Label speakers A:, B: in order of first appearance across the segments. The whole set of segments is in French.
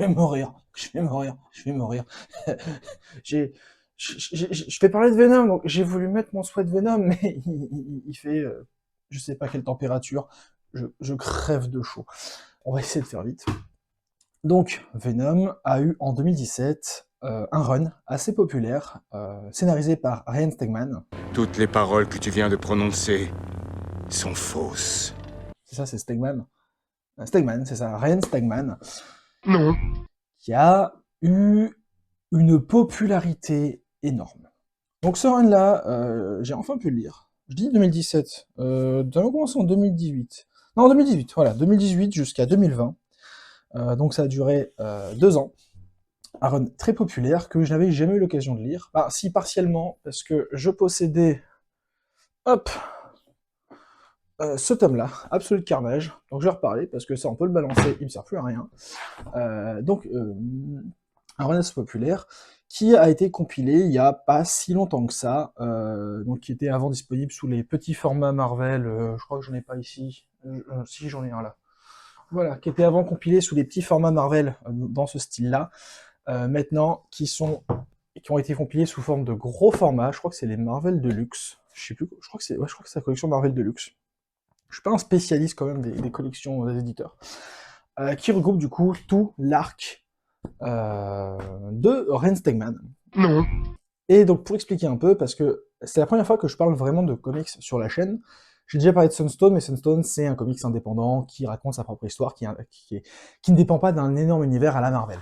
A: vais mourir, je vais mourir, je vais mourir. j'ai, je vais parler de Venom, donc j'ai voulu mettre mon souhait de Venom, mais il fait, je sais pas quelle température, je crève de chaud. On va essayer de faire vite. Donc, Venom a eu en 2017 un run assez populaire, scénarisé par Ryan Stegman.
B: Toutes les paroles que tu viens de prononcer sont fausses.
A: C'est ça, c'est Stegman. Stegman, c'est ça, Ryan Stegman,
B: Non.
A: qui a eu une popularité énorme. Donc ce run-là, j'ai enfin pu le lire. Je dis 2017, ça a commencé en 2018. Non, en 2018, voilà, 2018 jusqu'à 2020. Donc ça a duré 2 ans. Un run très populaire que je n'avais jamais eu l'occasion de lire. Ah, si, partiellement, parce que je possédais, hop, ce tome-là, Absolute Carnage. Donc je vais reparler, parce que ça, on peut le balancer, il me sert plus à rien. Un run assez populaire, qui a été compilé il y a pas si longtemps que ça, donc qui était avant disponible sous les petits formats Marvel, je crois que j'en ai pas ici, si j'en ai un là. Voilà, qui était avant compilé sous les petits formats Marvel dans ce style-là, maintenant qui ont été compilés sous forme de gros formats. Je crois que c'est les Marvel Deluxe. Je sais plus, je crois que c'est, ouais, je crois que c'est la collection Marvel Deluxe. Je suis pas un spécialiste quand même des collections des éditeurs, qui regroupe du coup tout l'arc de Ren Stegman.
B: Non.
A: Et donc pour expliquer un peu, parce que c'est la première fois que je parle vraiment de comics sur la chaîne. J'ai déjà parlé de Sunstone, mais Sunstone c'est un comics indépendant qui raconte sa propre histoire, qui ne dépend pas d'un énorme univers à la Marvel.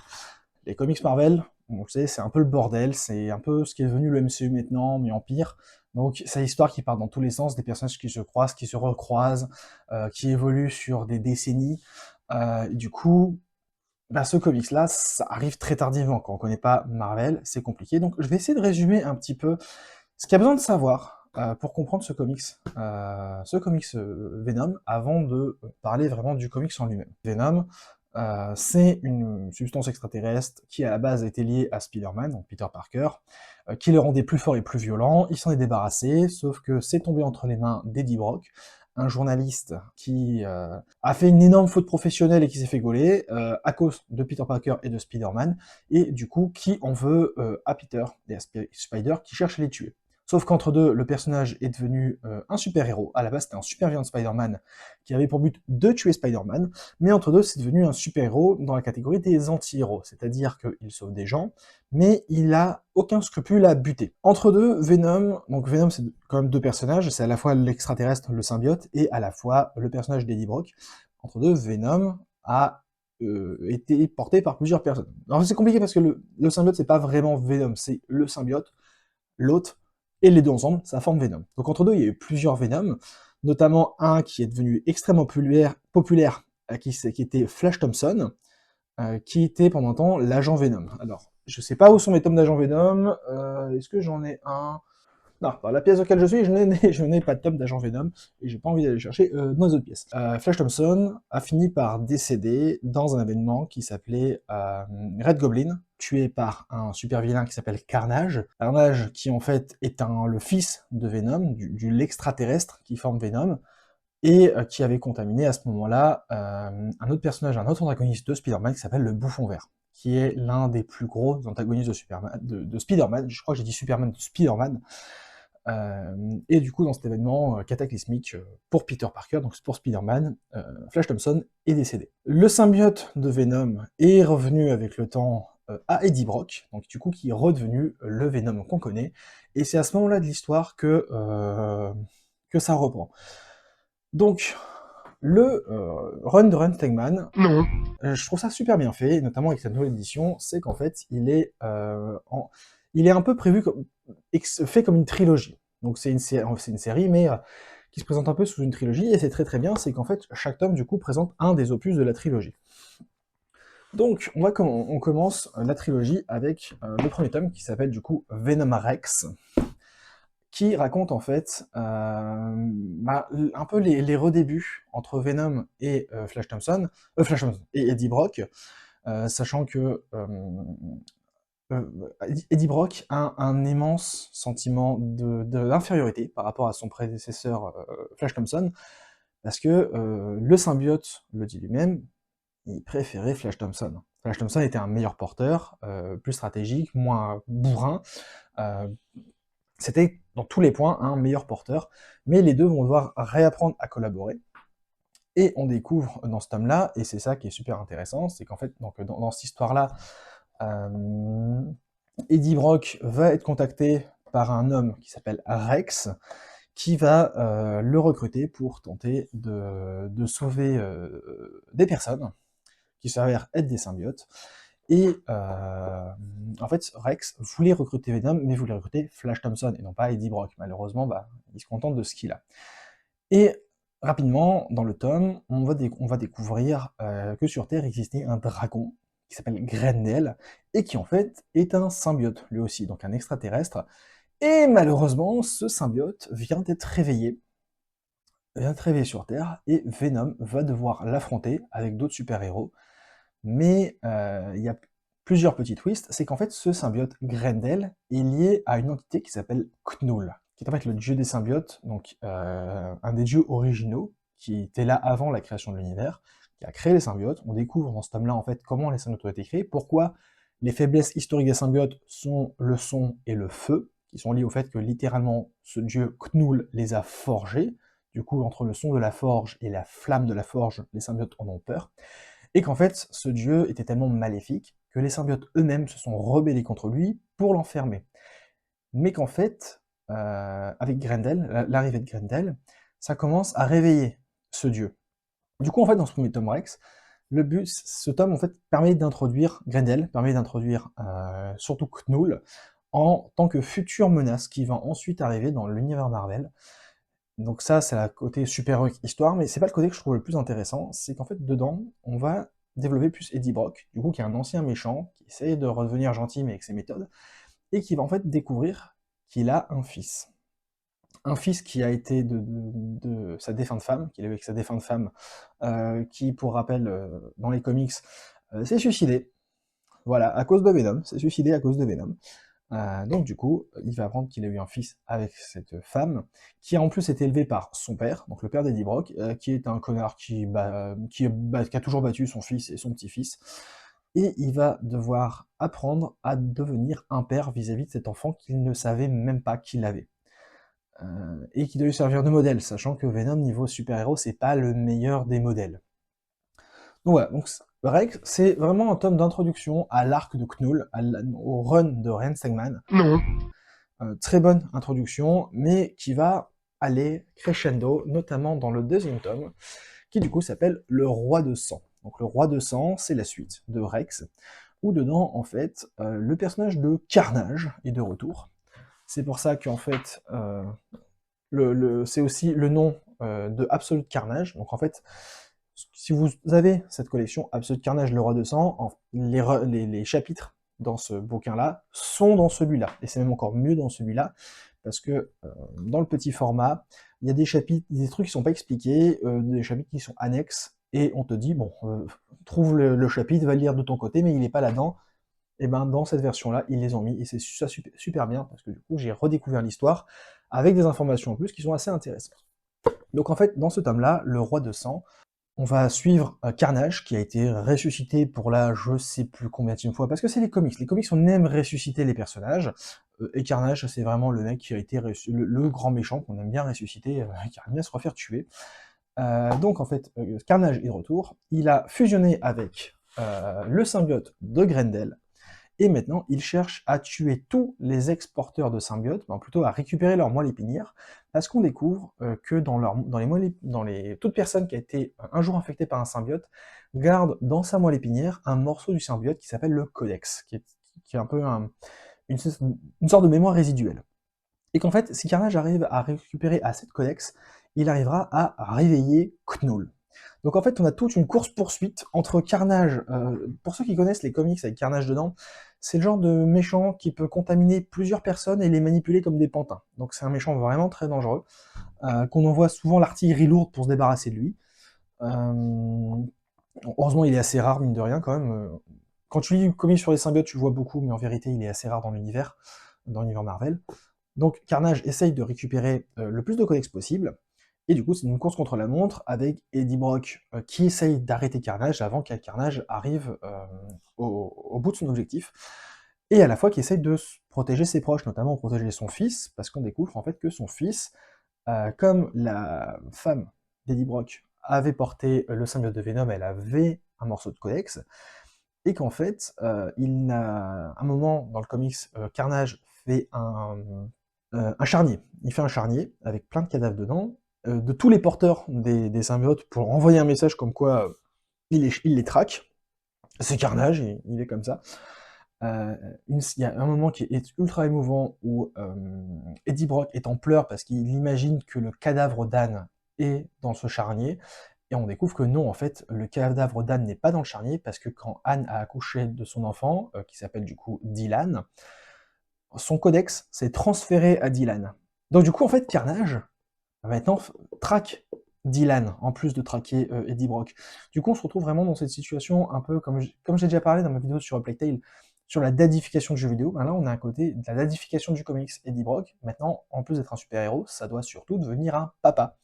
A: Les comics Marvel, on le sait, c'est un peu le bordel, c'est un peu ce qui est devenu le MCU maintenant, mais en pire. Donc c'est l'histoire qui part dans tous les sens, des personnages qui se croisent, qui se recroisent, qui évoluent sur des décennies. Du coup, bah, ce comics-là, ça arrive très tardivement. Quand on connaît pas Marvel, c'est compliqué. Donc je vais essayer de résumer un petit peu ce qu'il y a besoin de savoir pour comprendre ce comics Venom, avant de parler vraiment du comics en lui-même. Venom, c'est une substance extraterrestre qui à la base était liée à Spider-Man, donc Peter Parker, qui le rendait plus fort et plus violent. Il s'en est débarrassé, sauf que c'est tombé entre les mains d'Eddie Brock, un journaliste qui a fait une énorme faute professionnelle et qui s'est fait gauler à cause de Peter Parker et de Spider-Man, et du coup qui en veut à Peter et à Spider qui cherche à les tuer. Sauf qu'entre deux, le personnage est devenu un super-héros. À la base, c'était un super vilain de Spider-Man qui avait pour but de tuer Spider-Man, mais entre deux, c'est devenu un super-héros dans la catégorie des anti-héros, c'est-à-dire qu'il sauve des gens, mais il a aucun scrupule à buter. Entre deux, Venom, donc Venom c'est quand même deux personnages, c'est à la fois l'extraterrestre, le symbiote, et à la fois le personnage d'Eddie Brock. Entre deux, Venom a été porté par plusieurs personnes. Alors c'est compliqué parce que le symbiote c'est pas vraiment Venom, c'est le symbiote, l'autre, et les deux ensemble, ça forme Venom. Donc entre deux, il y a eu plusieurs Venom, notamment un qui est devenu extrêmement populaire qui était Flash Thompson, qui était pendant un temps l'agent Venom. Alors, je sais pas où sont mes tomes d'agent Venom, est-ce que j'en ai un? Non, dans la pièce dans laquelle je suis, je n'ai pas de tome d'agent Venom, et j'ai pas envie d'aller chercher dans les autres pièces. Flash Thompson a fini par décéder dans un événement qui s'appelait Red Goblin, tué par un super vilain qui s'appelle Carnage. Carnage qui en fait est le fils de Venom, l'extraterrestre qui forme Venom, et qui avait contaminé à ce moment-là un autre personnage, un autre antagoniste de Spider-Man qui s'appelle le Bouffon Vert, qui est l'un des plus gros antagonistes de Spider-Man, je crois que j'ai dit Superman, de Spider-Man, et du coup, dans cet événement cataclysmique pour Peter Parker, donc pour Spider-Man, Flash Thompson est décédé. Le symbiote de Venom est revenu avec le temps à Eddie Brock, donc du coup qui est redevenu le Venom qu'on connaît, et c'est à ce moment-là de l'histoire que ça reprend. Donc, le run de Ron Stegman,
B: Non.
A: je trouve ça super bien fait, notamment avec cette nouvelle édition, c'est qu'en fait, il est un peu prévu fait comme une trilogie. Donc c'est une série, mais qui se présente un peu sous une trilogie, et c'est très très bien, c'est qu'en fait, chaque tome, du coup, présente un des opus de la trilogie. Donc, on commence la trilogie avec le premier tome, qui s'appelle du coup Venom Rex, qui raconte en fait un peu les redébuts entre Venom et Flash Thompson et Eddie Brock, sachant que Eddie Brock a un immense sentiment d'infériorité par rapport à son prédécesseur Flash Thompson, parce que le symbiote le dit lui-même, il préférait Flash Thompson. Flash Thompson était un meilleur porteur, plus stratégique, moins bourrin. Euh, C'était dans tous les points un meilleur porteur, mais les deux vont devoir réapprendre à collaborer. Et on découvre dans ce tome-là, et c'est ça qui est super intéressant, c'est qu'en fait, donc, dans cette histoire-là, euh, Eddie Brock va être contacté par un homme qui s'appelle Rex, qui va le recruter pour tenter de sauver des personnes qui s'avèrent être des symbiotes. Et en fait, Rex voulait recruter Venom, mais voulait recruter Flash Thompson, et non pas Eddie Brock. Malheureusement, bah, il se contente de ce qu'il a. Et rapidement, dans le tome, on va découvrir que sur Terre existait un dragon qui s'appelle Grendel, et qui en fait est un symbiote, lui aussi, donc un extraterrestre. Et malheureusement, ce symbiote vient d'être réveillé sur Terre, et Venom va devoir l'affronter avec d'autres super-héros. Mais il y a plusieurs petits twists, c'est qu'en fait ce symbiote Grendel est lié à une entité qui s'appelle Knull, qui est en fait le dieu des symbiotes, donc un des dieux originaux, qui était là avant la création de l'univers, qui a créé les symbiotes. On découvre dans ce tome-là en fait comment les symbiotes ont été créés, pourquoi les faiblesses historiques des symbiotes sont le son et le feu, qui sont liés au fait que littéralement ce dieu Knull les a forgés. Du coup, entre le son de la forge et la flamme de la forge, les symbiotes en ont peur. Et qu'en fait, ce dieu était tellement maléfique que les symbiotes eux-mêmes se sont rebellés contre lui pour l'enfermer. Mais qu'en fait, avec Grendel, l'arrivée de Grendel, ça commence à réveiller ce dieu. Du coup, en fait, dans ce premier tome Rex, ce tome en fait permet d'introduire Grendel, permet d'introduire surtout Knull en tant que future menace qui va ensuite arriver dans l'univers Marvel. Donc ça, c'est la côté super-héroïque histoire, mais c'est pas le côté que je trouve le plus intéressant, c'est qu'en fait, dedans, on va développer plus Eddie Brock, du coup, qui est un ancien méchant, qui essaye de redevenir gentil, mais avec ses méthodes, et qui va en fait découvrir qu'il a un fils. Un fils qui a été de sa défunte femme, qu'il a eu avec sa défunte femme, qui, pour rappel, dans les comics, s'est suicidé. Voilà, à cause de Venom, s'est suicidé à cause de Venom. Donc du coup, il va apprendre qu'il a eu un fils avec cette femme, qui a en plus été élevé par son père, donc le père d'Eddie Brock, qui est un connard qui a toujours battu son fils et son petit-fils, et il va devoir apprendre à devenir un père vis-à-vis de cet enfant qu'il ne savait même pas qu'il avait. Et qui doit lui servir de modèle, sachant que Venom, niveau super-héros, c'est pas le meilleur des modèles. Donc voilà, donc Rex, c'est vraiment un tome d'introduction à l'arc de Knull, au run de Ryan Stegman.
B: Non.
A: Très bonne introduction, mais qui va aller crescendo, notamment dans le deuxième tome, qui du coup s'appelle Le Roi de Sang. Donc Le Roi de Sang, c'est la suite de Rex, où dedans, en fait, le personnage de Carnage est de retour. C'est pour ça qu'en fait, c'est aussi le nom de Absolute Carnage. Donc en fait, si vous avez cette collection Absolute Carnage, Le Roi de Sang, les chapitres dans ce bouquin-là sont dans celui-là. Et c'est même encore mieux dans celui-là, parce que dans le petit format, il y a des chapitres, des trucs qui sont pas expliqués, des chapitres qui sont annexes, et on te dit, bon, trouve le chapitre, va le lire de ton côté, mais il n'est pas là-dedans. Et ben dans cette version-là, ils les ont mis, et c'est ça super, super bien, parce que du coup, j'ai redécouvert l'histoire avec des informations en plus qui sont assez intéressantes. Donc en fait, dans ce tome-là, Le Roi de Sang, on va suivre Carnage, qui a été ressuscité pour la je sais plus combien de fois, parce que c'est les comics. Les comics, on aime ressusciter les personnages, et Carnage, c'est vraiment le mec qui a été le grand méchant qu'on aime bien ressusciter, qui aime bien se refaire tuer. Donc en fait, Carnage est de retour, il a fusionné avec le symbiote de Grendel, et maintenant, ils cherchent à tuer tous les exporteurs de symbiotes, ben plutôt à récupérer leur moelle épinière, parce qu'on découvre que toute personne qui a été un jour infectée par un symbiote garde dans sa moelle épinière un morceau du symbiote qui s'appelle le codex, qui est un peu une sorte de mémoire résiduelle. Et qu'en fait, si Carnage arrive à récupérer assez de codex, il arrivera à réveiller Knull. Donc en fait, on a toute une course-poursuite entre Carnage. Pour ceux qui connaissent les comics avec Carnage dedans, c'est le genre de méchant qui peut contaminer plusieurs personnes et les manipuler comme des pantins. Donc c'est un méchant vraiment très dangereux, qu'on envoie souvent l'artillerie lourde pour se débarrasser de lui. Heureusement, il est assez rare, mine de rien, quand même. Quand tu lis une comics sur les symbiotes, tu le vois beaucoup, mais en vérité, il est assez rare dans l'univers Marvel. Donc Carnage essaye de récupérer le plus de codex possible, Et du coup, c'est une course contre la montre avec Eddie Brock qui essaye d'arrêter Carnage avant que Carnage arrive au bout de son objectif. Et à la fois qui essaye de protéger ses proches, notamment protéger son fils, parce qu'on découvre en fait que son fils, comme la femme d'Eddie Brock avait porté le symbiote de Venom, elle avait un morceau de codex, et qu'en fait, un moment dans le comics, Carnage fait un charnier. Il fait un charnier avec plein de cadavres dedans, de tous les porteurs des symbiotes pour envoyer un message comme quoi il les traque. C'est Carnage, il est comme ça. Il y a un moment qui est ultra émouvant où Eddie Brock est en pleurs parce qu'il imagine que le cadavre d'Anne est dans ce charnier, et on découvre que non, en fait, le cadavre d'Anne n'est pas dans le charnier, parce que quand Anne a accouché de son enfant, qui s'appelle du coup Dylan, son codex s'est transféré à Dylan. Donc du coup, en fait, Carnage, maintenant, traque Dylan, en plus de traquer Eddie Brock. Du coup, on se retrouve vraiment dans cette situation un peu, comme j'ai déjà parlé dans ma vidéo sur Plague Tale, sur la dadification du jeu vidéo. Ben là, on a un côté de la dadification du comics Eddie Brock. Maintenant, en plus d'être un super-héros, ça doit surtout devenir un papa.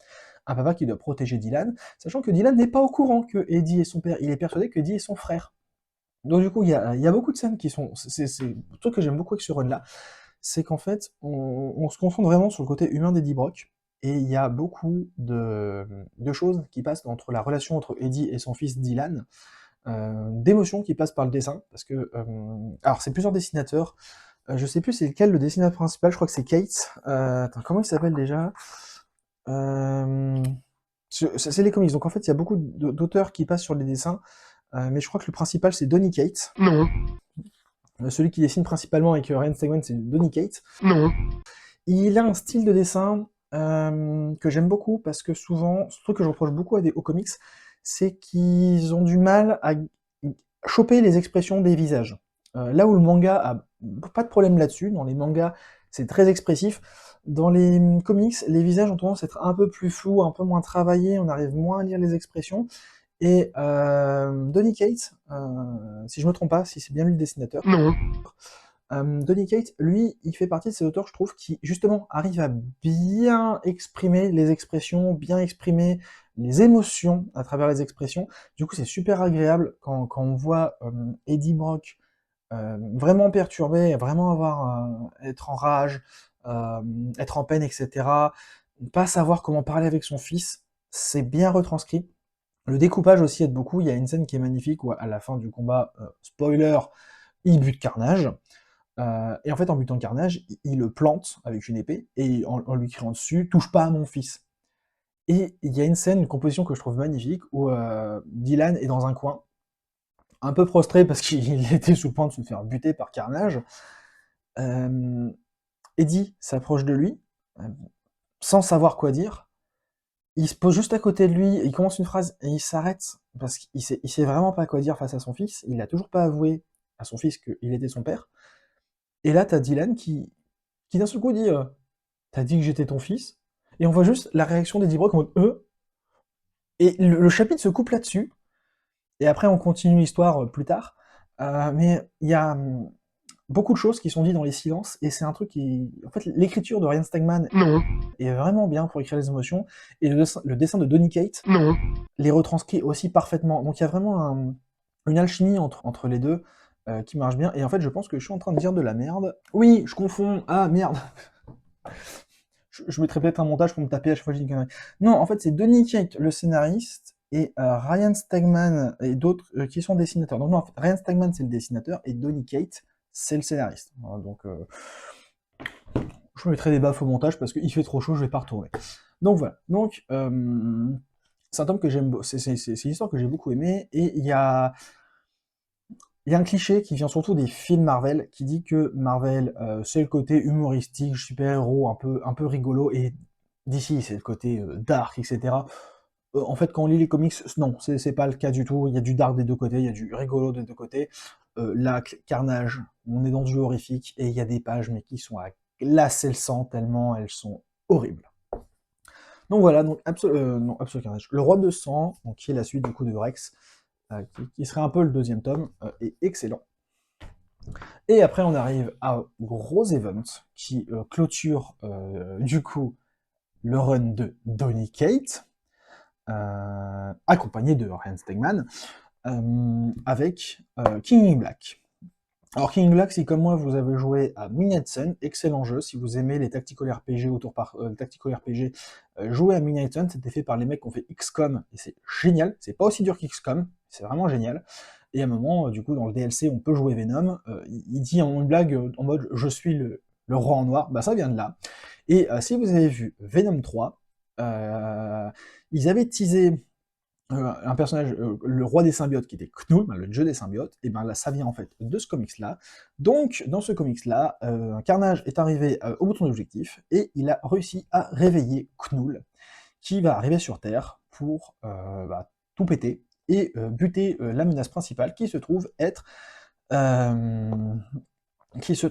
A: Un papa qui doit protéger Dylan, sachant que Dylan n'est pas au courant que Eddie est son père. Il est persuadé que Eddie est son frère. Donc du coup, il y a beaucoup de scènes qui sont... C'est le truc que j'aime beaucoup avec ce run-là, c'est qu'en fait, on se concentre vraiment sur le côté humain d'Eddie Brock, et il y a beaucoup de choses qui passent entre la relation entre Eddie et son fils Dylan, d'émotions qui passent par le dessin, parce que... alors, c'est plusieurs dessinateurs, je sais plus c'est lequel le dessinateur principal, je crois que c'est Kate. Attends, comment il s'appelle déjà? C'est les comics, donc en fait, il y a beaucoup d'auteurs qui passent sur les dessins, mais je crois que le principal, c'est Donny Cates.
B: Non,
A: Celui qui dessine principalement avec Ryan Stegman, c'est Donny Cates.
B: non.
A: Il a un style de dessin que j'aime beaucoup, parce que souvent, ce truc que je reproche beaucoup aux comics, c'est qu'ils ont du mal à choper les expressions des visages. Là où le manga a pas de problème là-dessus, dans les mangas, c'est très expressif. Dans les comics, les visages ont tendance à être un peu plus flous, un peu moins travaillés, on arrive moins à lire les expressions. Et Donny Cates, si je me trompe pas, si c'est bien lui le dessinateur,
B: Non.
A: Donny Cates, lui, il fait partie de ces auteurs, je trouve, qui justement arrivent à bien exprimer les expressions, bien exprimer les émotions à travers les expressions. Du coup, c'est super agréable quand on voit Eddie Brock vraiment perturbé, vraiment être en rage, être en peine, etc. Pas savoir comment parler avec son fils, c'est bien retranscrit. Le découpage aussi aide beaucoup. Il y a une scène qui est magnifique où à la fin du combat, spoiler, il bute Carnage. Et en fait, en butant Carnage, il le plante avec une épée, et en lui criant dessus, touche pas à mon fils. Et il y a une scène, une composition que je trouve magnifique, où Dylan est dans un coin, un peu prostré parce qu'il était sous le point de se faire buter par Carnage. Eddie s'approche de lui, euh, sans savoir quoi dire. Il se pose juste à côté de lui, il commence une phrase, et il s'arrête, parce qu'il sait vraiment pas quoi dire face à son fils. Il a toujours pas avoué à son fils qu'il était son père. Et là, t'as Dylan qui d'un seul coup dit t'as dit que j'étais ton fils? Et on voit juste la réaction d'Eddie Brock en mode et le chapitre se coupe là-dessus, et après on continue l'histoire plus tard. Mais il y a beaucoup de choses qui sont dites dans les silences, et c'est un truc qui... En fait, l'écriture de Ryan Stegman
B: Non.
A: est vraiment bien pour écrire les émotions, et le dessin de Donny Cates
B: Non.
A: les retranscrit aussi parfaitement. Donc il y a vraiment une alchimie entre les deux qui marche bien, et en fait je pense que je suis en train de dire de la merde. Oui, je confonds, ah merde, je mettrai peut-être un montage pour me taper à chaque fois que je dis une connerie. Non, en fait c'est Donny Cates le scénariste, et Ryan Stegman et d'autres qui sont dessinateurs. Donc non, en fait, Ryan Stegman c'est le dessinateur, et Donny Cates c'est le scénariste. Voilà, donc je mettrai des baffes au montage parce qu'il fait trop chaud, je vais pas retourner. Donc voilà, donc c'est un tome que j'aime, c'est une histoire que j'ai beaucoup aimée, et il y a un cliché qui vient surtout des films Marvel, qui dit que Marvel, c'est le côté humoristique, super-héros, un peu rigolo, et DC, c'est le côté dark, etc. En fait, quand on lit les comics, non, c'est pas le cas du tout. Il y a du dark des deux côtés, il y a du rigolo des deux côtés. Là, Carnage, on est dans du horrifique, et il y a des pages, mais qui sont à glacer le sang, tellement elles sont horribles. Donc voilà, donc non, Absolute Carnage. Le Roi de Sang, donc, qui est la suite du coup de Rex, qui serait un peu le deuxième tome, est excellent. Et après, on arrive à Gros Event, qui clôture du coup le run de Donny Cates, accompagné de Ryan Stegman, avec King in Black. Alors King in Black, si comme moi vous avez joué à Midnight Sun, excellent jeu, si vous aimez les tactical RPG jouez à Midnight Sun, c'était fait par les mecs qui ont fait XCOM, et c'est génial, c'est pas aussi dur qu'XCOM, c'est vraiment génial. Et à un moment, du coup, dans le DLC, on peut jouer Venom, il dit en une blague en mode « je suis le roi en noir », bah ça vient de là. Et si vous avez vu Venom 3, ils avaient teasé un personnage, le roi des symbiotes, qui était Knull, ben, le dieu des symbiotes, et ben là, ça vient en fait de ce comics-là. Donc, dans ce comics-là, Carnage est arrivé au bout de son objectif, et il a réussi à réveiller Knull, qui va arriver sur Terre pour tout péter, et buter la menace principale, qui se trouve être... Dylan, qui se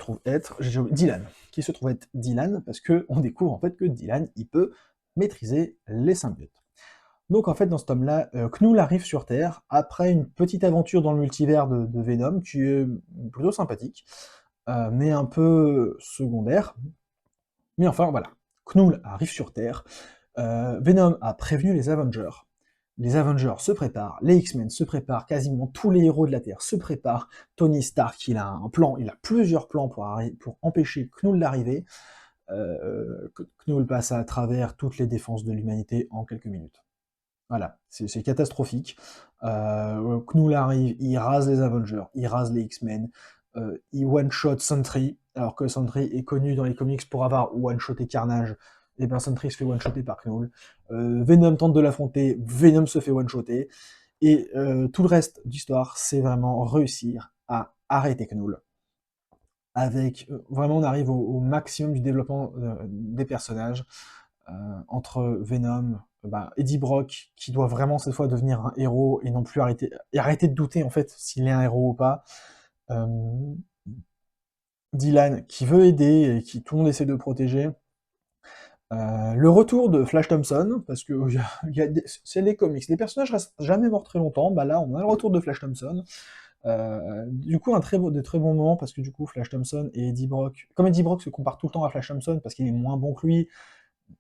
A: trouve être Dylan, parce qu'on découvre en fait que Dylan, il peut maîtriser les symbiotes. Donc en fait dans ce tome-là, Knull arrive sur Terre après une petite aventure dans le multivers de Venom qui est plutôt sympathique, mais un peu secondaire. Mais enfin voilà, Knull arrive sur Terre, Venom a prévenu les Avengers se préparent, les X-Men se préparent, quasiment tous les héros de la Terre se préparent, Tony Stark il a un plan, il a plusieurs plans pour empêcher Knull d'arriver, Knull passe à travers toutes les défenses de l'humanité en quelques minutes. Voilà, c'est catastrophique. Knull arrive, il rase les Avengers, il rase les X-Men, il one-shot Sentry, alors que Sentry est connu dans les comics pour avoir one-shoté Carnage, et bien Sentry se fait one-shotter par Knull. Venom tente de l'affronter, Venom se fait one-shotter, et tout le reste d'histoire, c'est vraiment réussir à arrêter Knull. Avec, vraiment on arrive au maximum du développement des personnages, entre Venom, Eddie Brock, qui doit vraiment cette fois devenir un héros et non plus arrêter de douter en fait s'il est un héros ou pas. Dylan qui veut aider et qui tout le monde essaie de protéger. Le retour de Flash Thompson, parce que c'est les comics, les personnages restent jamais morts très longtemps, bah là on a le retour de Flash Thompson. Du coup, de très bons moments, parce que du coup, Flash Thompson et Eddie Brock, comme Eddie Brock se compare tout le temps à Flash Thompson parce qu'il est moins bon que lui,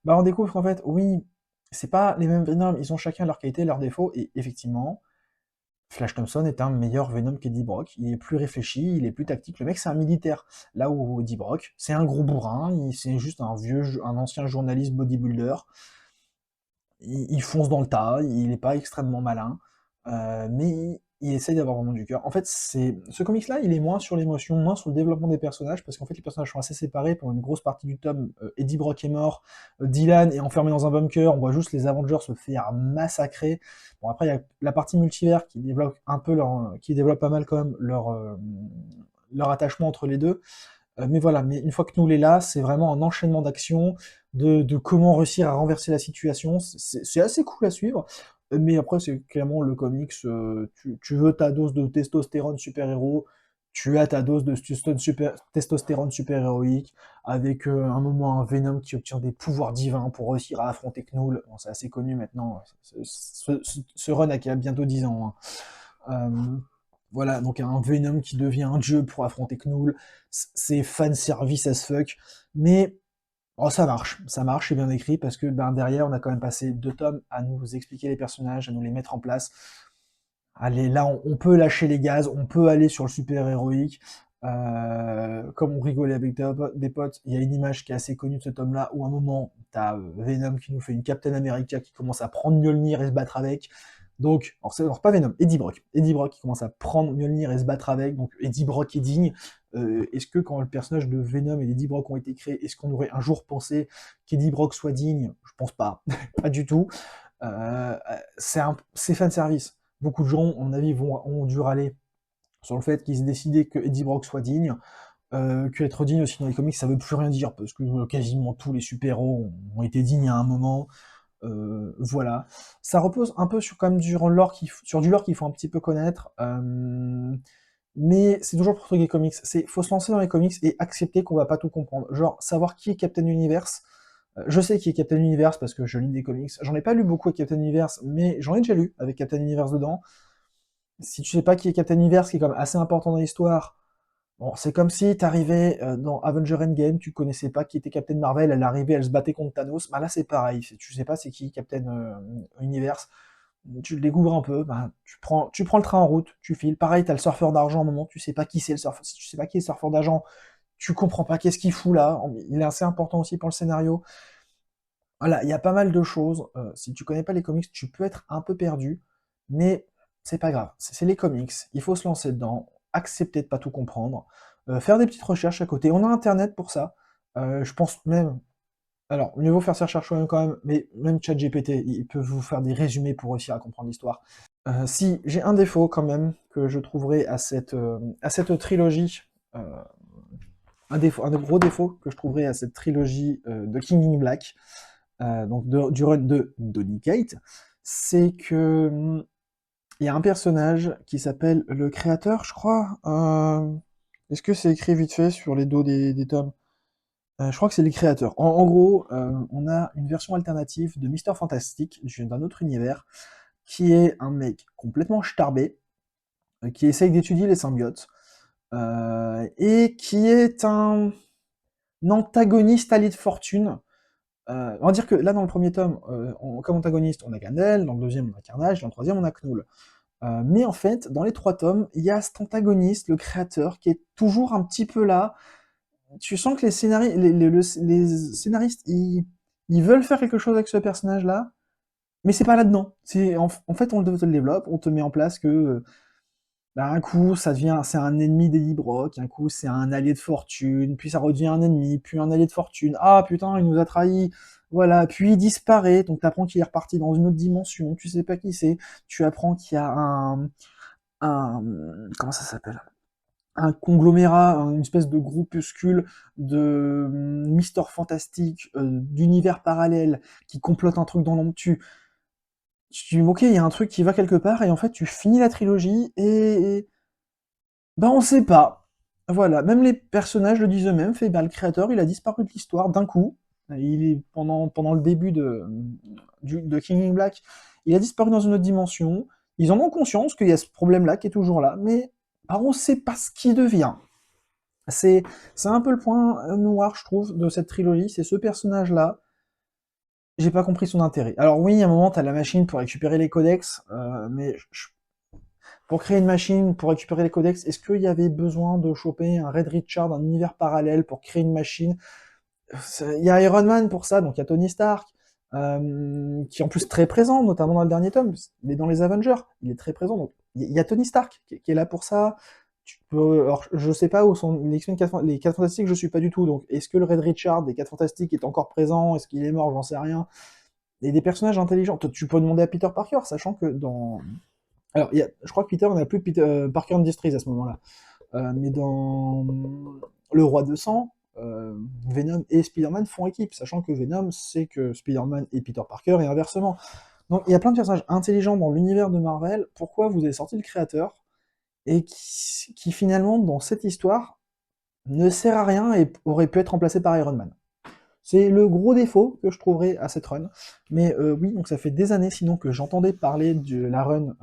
A: bah on découvre qu'en fait, oui, c'est pas les mêmes Venom, ils ont chacun leurs qualités, leurs défauts, et effectivement, Flash Thompson est un meilleur Venom qu'Eddie Brock, il est plus réfléchi, il est plus tactique, le mec c'est un militaire, là où Eddie Brock, c'est un gros bourrin, c'est juste un ancien journaliste bodybuilder, il fonce dans le tas, il est pas extrêmement malin, mais il essaye d'avoir vraiment du cœur. En fait, ce comics-là, il est moins sur l'émotion, moins sur le développement des personnages, parce qu'en fait, les personnages sont assez séparés. Pour une grosse partie du tome, Eddie Brock est mort, Dylan est enfermé dans un bunker, on voit juste les Avengers se faire massacrer. Bon, après, il y a la partie multivers qui développe qui développe pas mal quand même leur attachement entre les deux. Mais voilà, mais une fois que nous est là, c'est vraiment un enchaînement d'actions, de comment réussir à renverser la situation. C'est assez cool à suivre, mais après, c'est clairement le comics. Tu veux ta dose de testostérone super-héros, tu as ta dose de testostérone super-héroïque, avec un moment un Venom qui obtient des pouvoirs divins pour réussir à affronter Knull. Bon, c'est assez connu maintenant, ce run a bientôt 10 ans. Hein. Voilà, donc un Venom qui devient un dieu pour affronter Knull, c'est fan service as fuck, mais oh, ça marche, c'est bien écrit, parce que derrière, on a quand même passé 2 tomes à nous expliquer les personnages, à nous les mettre en place. Allez, là, on peut lâcher les gaz, on peut aller sur le super-héroïque. Comme on rigolait avec des potes, il y a une image qui est assez connue de ce tome-là, où à un moment, t'as Venom qui nous fait une Captain America qui commence à prendre Mjolnir et se battre avec. Donc, alors pas Venom, Eddie Brock. Eddie Brock qui commence à prendre Mjolnir et se battre avec, donc Eddie Brock est digne. Est-ce que quand le personnage de Venom et d'Eddie Brock ont été créés, est-ce qu'on aurait un jour pensé qu'Eddie Brock soit digne? Je pense pas, pas du tout. C'est fan service. Beaucoup de gens, à mon avis, ont dû râler sur le fait qu'ils aient décidé que Eddie Brock soit digne, que être digne aussi dans les comics, ça veut plus rien dire, parce que quasiment tous les super-héros ont été dignes à un moment. Voilà. Ça repose un peu sur, quand même, sur du lore qu'il faut un petit peu connaître, mais c'est toujours pour truquer les comics. Faut se lancer dans les comics et accepter qu'on va pas tout comprendre. Genre, savoir qui est Captain Universe. Je sais qui est Captain Universe parce que je lis des comics. J'en ai pas lu beaucoup avec Captain Universe, mais j'en ai déjà lu avec Captain Universe dedans. Si tu sais pas qui est Captain Universe, qui est quand même assez important dans l'histoire, Bon, c'est comme si t'arrivais dans Avenger Endgame, tu connaissais pas qui était Captain Marvel, elle arrivait, elle se battait contre Thanos. Bah là, c'est pareil, tu sais pas c'est qui Captain Universe. Tu le découvres un peu, bah, tu prends le train en route, tu files. Pareil, t'as le surfeur d'argent à un moment, tu sais pas qui c'est le surfeur. Si tu sais pas qui est le surfeur d'argent, tu comprends pas qu'est-ce qu'il fout là. Il est assez important aussi pour le scénario. Voilà, il y a pas mal de choses. Si tu connais pas les comics, tu peux être un peu perdu, mais c'est pas grave. C'est les comics, il faut se lancer dedans, accepter de pas tout comprendre, faire des petites recherches à côté. On a Internet pour ça. Je pense même. Alors, mieux vaut faire ses recherches soi-même quand même, mais même ChatGPT, il peut vous faire des résumés pour réussir à comprendre l'histoire. Si j'ai un défaut quand même que je trouverai à cette trilogie, euh, un des gros défauts que je trouverai à cette trilogie de King in Black, donc du run de Donny Cates, c'est que il y a un personnage qui s'appelle le créateur, je crois. Est-ce que c'est écrit vite fait sur les dos des tomes? Je crois que c'est les créateurs. En gros, on a une version alternative de Mister Fantastic, d'un autre univers, qui est un mec complètement starbé, qui essaye d'étudier les symbiotes, et qui est un antagoniste allié de fortune. On va dire que là, dans le premier tome, comme antagoniste, on a Gandalf, dans le deuxième, on a Carnage, dans le troisième, on a Knull. Mais en fait, dans les trois tomes, il y a cet antagoniste, le créateur, qui est toujours un petit peu là. Tu sens que les scénaristes, ils veulent faire quelque chose avec ce personnage-là, mais c'est pas là-dedans. En fait, on te le développe, on te met en place que bah, un coup, c'est un ennemi d'Eddie Brock, un coup, c'est un allié de fortune, puis ça redevient un ennemi, puis un allié de fortune. Ah putain, il nous a trahis. Voilà, puis il disparaît, donc t'apprends qu'il est reparti dans une autre dimension, tu sais pas qui c'est, tu apprends qu'il y a un, comment ça s'appelle? Un conglomérat, une espèce de groupuscule de Mister Fantastique, d'univers parallèles qui complotent un truc dans l'ombre. Tu dis, ok, il y a un truc qui va quelque part, et en fait, tu finis la trilogie, et ben on sait pas. Voilà, même les personnages le disent eux-mêmes, fait, ben, le créateur, il a disparu de l'histoire d'un coup. Il est pendant le début de King in Black, il a disparu dans une autre dimension. Ils en ont conscience qu'il y a ce problème-là qui est toujours là, mais ben, on sait pas ce qui devient. C'est c'est un peu le point noir, je trouve, de cette trilogie, c'est ce personnage-là. J'ai pas compris son intérêt. Alors oui, à un moment, t'as la machine pour récupérer les codex, mais pour créer une machine, pour récupérer les codex, est-ce qu'il y avait besoin de choper un Red Richard, un univers parallèle pour créer une machine? Il y a Iron Man pour ça, donc il y a Tony Stark, qui est en plus très présent, notamment dans le dernier tome. Il est dans les Avengers, il est très présent. Donc il y a Tony Stark qui est là pour ça. Tu peux, alors je sais pas où sont les X-Men les 4 Fantastiques, je suis pas du tout. Donc est-ce que le Red Richard des 4 Fantastiques est encore présent? Est-ce qu'il est mort? J'en sais rien. Et des personnages intelligents. Tu peux demander à Peter Parker, sachant que dans alors, je crois que Peter n'a plus Parker Industries à ce moment-là. Mais dans Le Roi de Sang, Venom et Spider-Man font équipe, sachant que Venom sait que Spider-Man est Peter Parker et inversement. Donc il y a plein de personnages intelligents dans l'univers de Marvel. Pourquoi vous avez sorti le créateur et qui finalement, dans cette histoire, ne sert à rien et aurait pu être remplacé par Iron Man? C'est le gros défaut que je trouverais à cette run. Mais oui, donc ça fait des années sinon que j'entendais parler de la run,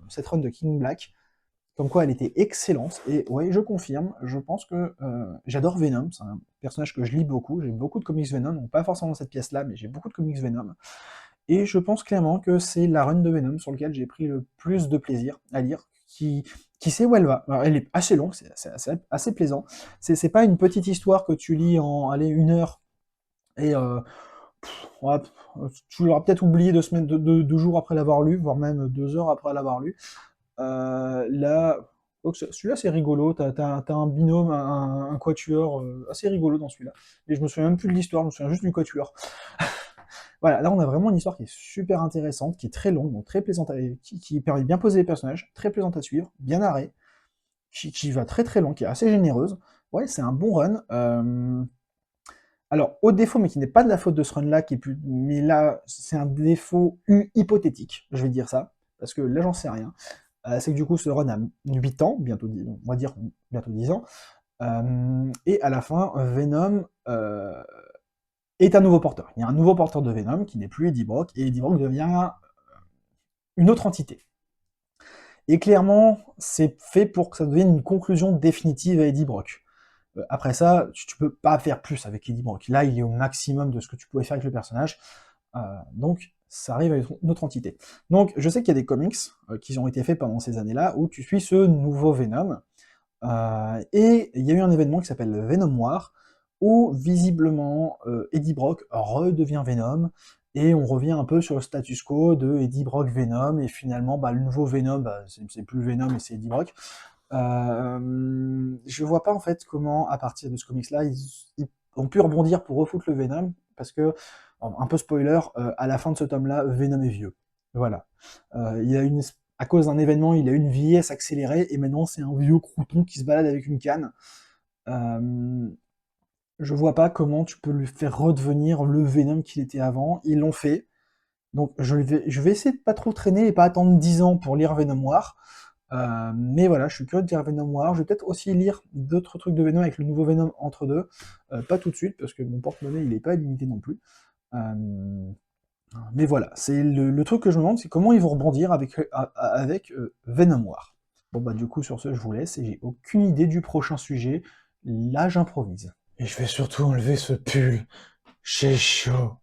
A: cette run de King Black, comme quoi elle était excellente. Et ouais, je confirme, je pense que j'adore Venom, c'est un personnage que je lis beaucoup, j'ai beaucoup de comics Venom, donc pas forcément dans cette pièce-là, mais j'ai beaucoup de comics Venom. Et je pense clairement que c'est la run de Venom sur laquelle j'ai pris le plus de plaisir à lire, qui sait où elle va. Alors, elle est assez longue, c'est assez plaisant. C'est pas une petite histoire que tu lis en allez, 1 heure et ouais, tu l'auras peut-être oublié 2 semaines, 2 jours après l'avoir lu, voire même 2 heures après l'avoir lu. Là, donc celui-là c'est rigolo, t'as un binôme, un quatuor assez rigolo dans celui-là. Et je me souviens même plus de l'histoire, je me souviens juste du quatuor. Voilà, là on a vraiment une histoire qui est super intéressante, qui est très longue, donc très plaisante, qui permet de bien poser les personnages, très plaisante à suivre, bien narrée, qui va très très loin, qui est assez généreuse. Ouais, c'est un bon run. Alors, au défaut, mais qui n'est pas de la faute de ce run-là, mais là, c'est un défaut hypothétique, je vais dire ça, parce que là, j'en sais rien. C'est que du coup, ce run a 8 ans, bientôt, on va dire bientôt 10 ans, et à la fin, Venom est un nouveau porteur. Il y a un nouveau porteur de Venom qui n'est plus Eddie Brock, et Eddie Brock devient une autre entité. Et clairement, c'est fait pour que ça devienne une conclusion définitive à Eddie Brock. Après ça, tu peux pas faire plus avec Eddie Brock. Là, il est au maximum de ce que tu pouvais faire avec le personnage. Donc, ça arrive à une autre entité. Donc, je sais qu'il y a des comics qui ont été faits pendant ces années-là où tu suis ce nouveau Venom. Et il y a eu un événement qui s'appelle le Venom War, où visiblement Eddie Brock redevient Venom, et on revient un peu sur le status quo de Eddie Brock Venom, et finalement le nouveau Venom, c'est plus Venom et c'est Eddie Brock. Je vois pas en fait comment, à partir de ce comics-là, ils ont pu rebondir pour refoutre le Venom, parce que, un peu spoiler, à la fin de ce tome-là, Venom est vieux. Voilà. Il a à cause d'un événement, il a une vieillesse accélérée, et maintenant c'est un vieux crouton qui se balade avec une canne. Euh, je vois pas comment tu peux lui faire redevenir le Venom qu'il était avant. Ils l'ont fait. Donc je vais essayer de pas trop traîner et pas attendre 10 ans pour lire Venom War. Mais voilà, je suis curieux de lire Venom War. Je vais peut-être aussi lire d'autres trucs de Venom avec le nouveau Venom entre deux. Pas tout de suite, parce que mon porte-monnaie il est pas limité non plus. Euh, mais voilà, c'est le truc que je me demande, c'est comment ils vont rebondir avec Venom War. Bon bah du coup sur ce je vous laisse et j'ai aucune idée du prochain sujet. Là j'improvise. Et je vais surtout enlever ce pull. J'ai chaud.